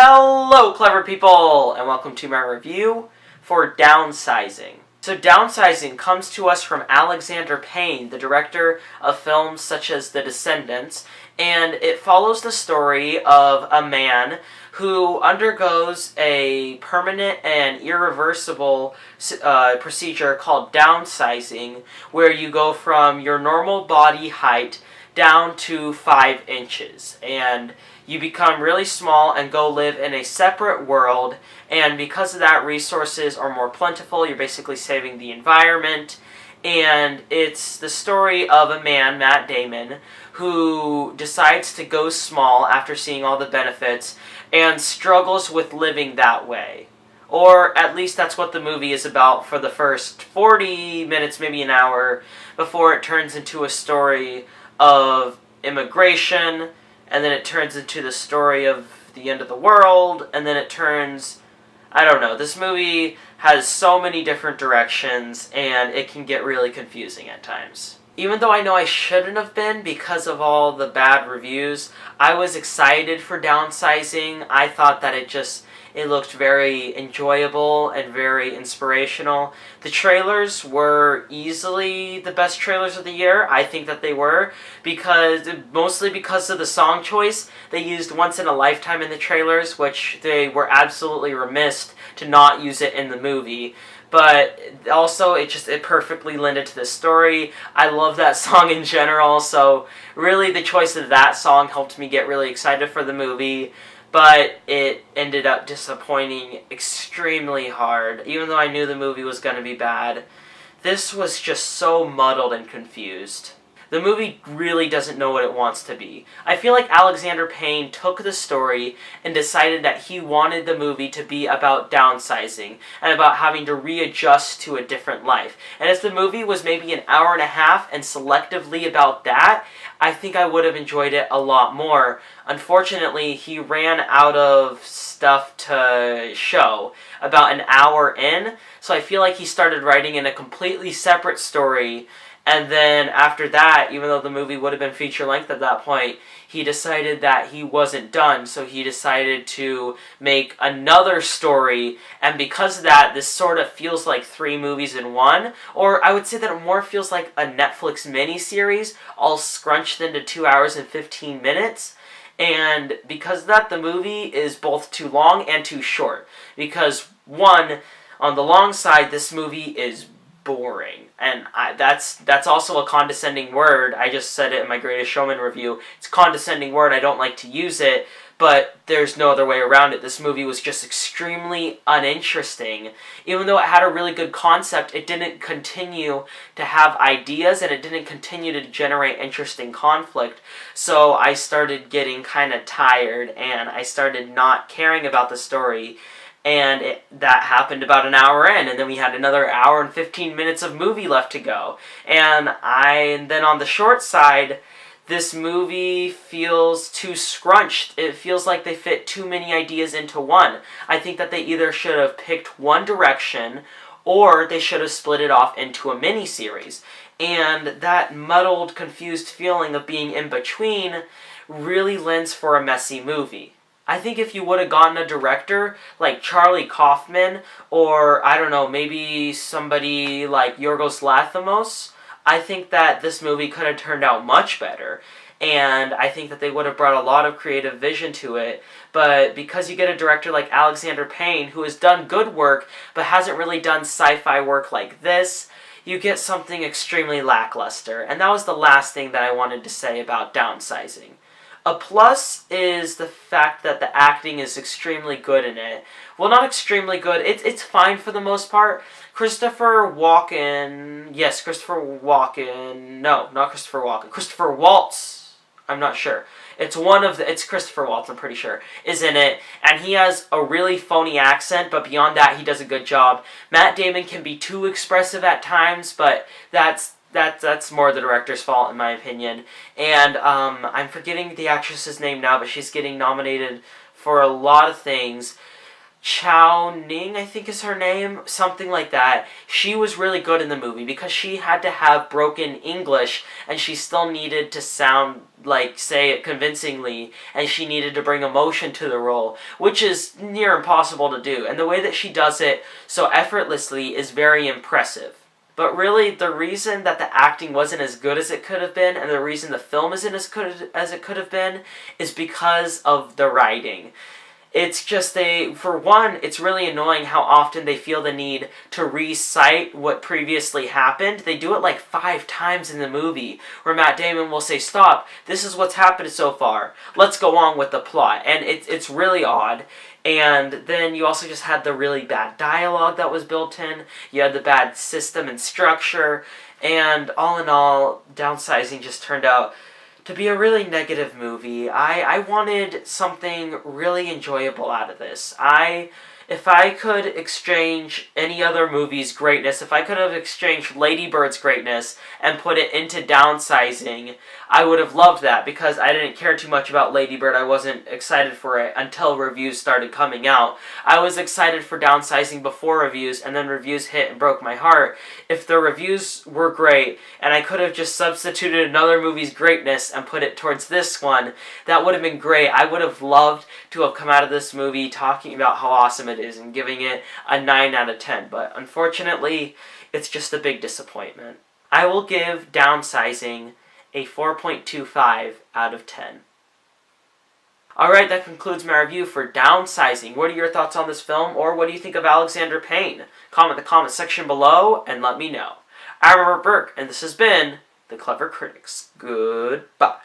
Hello, clever people, and welcome to my review for Downsizing. So Downsizing comes to us from Alexander Payne, the director of films such as The Descendants, and it follows the story of a man who undergoes a permanent and irreversible procedure called downsizing, where you go from your normal body height down to 5 inches, and you become really small and go live in a separate world, and because of that, resources are more plentiful. You're basically saving the environment, and it's the story of a man, Matt Damon, who decides to go small after seeing all the benefits and struggles with living that way. Or at least that's what the movie is about for the first 40 minutes, maybe an hour, before it turns into a story of immigration, and then it turns into the story of the end of the world, and then it turns... I don't know. This movie has so many different directions, and it can get really confusing at times. Even though I know I shouldn't have been because of all the bad reviews, I was excited for Downsizing. I thought that it looked very enjoyable and very inspirational. The trailers were easily the best trailers of the year. I think that they were, mostly because of the song choice. They used Once in a Lifetime in the trailers, which they were absolutely remiss to not use it in the movie. But also, it perfectly lended to the story. I love that song in general, so really the choice of that song helped me get really excited for the movie. But it ended up disappointing extremely hard. Even though I knew the movie was going to be bad, this was just so muddled and confused. The movie really doesn't know what it wants to be. I feel like Alexander Payne took the story and decided that he wanted the movie to be about downsizing and about having to readjust to a different life. And if the movie was maybe an hour and a half and selectively about that, I think I would have enjoyed it a lot more. Unfortunately, he ran out of stuff to show about an hour in, so I feel like he started writing in a completely separate story. And then after that, even though the movie would have been feature-length at that point, he decided that he wasn't done, so he decided to make another story, and because of that, this sort of feels like 3 movies in one, or I would say that it more feels like a Netflix miniseries, all scrunched into 2 hours and 15 minutes, and because of that, the movie is both too long and too short, because one, on the long side, this movie is boring, and that's also a condescending word. I just said it in my Greatest Showman review. It's a condescending word. I don't like to use it, but there's no other way around it. This movie was just extremely uninteresting. Even though it had a really good concept, it didn't continue to have ideas, and it didn't continue to generate interesting conflict. So I started getting kind of tired, and I started not caring about the story. And that happened about an hour in, and then we had another hour and 15 minutes of movie left to go. And then on the short side, this movie feels too scrunched. It feels like they fit too many ideas into one. I think that they either should have picked one direction, or they should have split it off into a mini-series. And that muddled, confused feeling of being in between really lends for a messy movie. I think if you would have gotten a director like Charlie Kaufman, or, I don't know, maybe somebody like Yorgos Lanthimos, I think that this movie could have turned out much better. And I think that they would have brought a lot of creative vision to it. But because you get a director like Alexander Payne, who has done good work, but hasn't really done sci-fi work like this, you get something extremely lackluster. And that was the last thing that I wanted to say about Downsizing. A plus is the fact that the acting is extremely good in it. Well, not extremely good. It's fine for the most part. Christopher Waltz. Christopher Waltz. I'm not sure. It's Christopher Waltz, I'm pretty sure, is in it. And he has a really phony accent, but beyond that, he does a good job. Matt Damon can be too expressive at times, but that's more the director's fault, in my opinion. And I'm forgetting the actress's name now, but she's getting nominated for a lot of things. Chow Ning, I think is her name, something like that. She was really good in the movie because she had to have broken English and she still needed to sound like, say it convincingly, and she needed to bring emotion to the role, which is near impossible to do. And the way that she does it so effortlessly is very impressive. But really, the reason that the acting wasn't as good as it could have been, and the reason the film isn't as good as it could have been, is because of the writing. It's just for one, it's really annoying how often they feel the need to recite what previously happened. They do it like 5 times in the movie, where Matt Damon will say, "Stop, this is what's happened so far. Let's go on with the plot." And it's really odd. And then you also just had the really bad dialogue that was built in. You had the bad system and structure. And all in all, Downsizing just turned out to be a really negative movie. I wanted something really enjoyable out of this. If I could exchange any other movie's greatness, if I could have exchanged Lady Bird's greatness and put it into Downsizing, I would have loved that because I didn't care too much about Lady Bird. I wasn't excited for it until reviews started coming out. I was excited for Downsizing before reviews, and then reviews hit and broke my heart. If the reviews were great, and I could have just substituted another movie's greatness and put it towards this one, that would have been great. I would have loved to have come out of this movie talking about how awesome it is and giving it a 9 out of 10, but unfortunately, it's just a big disappointment. I will give Downsizing a 4.25 out of 10. Alright, that concludes my review for Downsizing. What are your thoughts on this film, or what do you think of Alexander Payne? Comment in the comment section below and let me know. I'm Burke, and this has been The Clever Critics. Goodbye.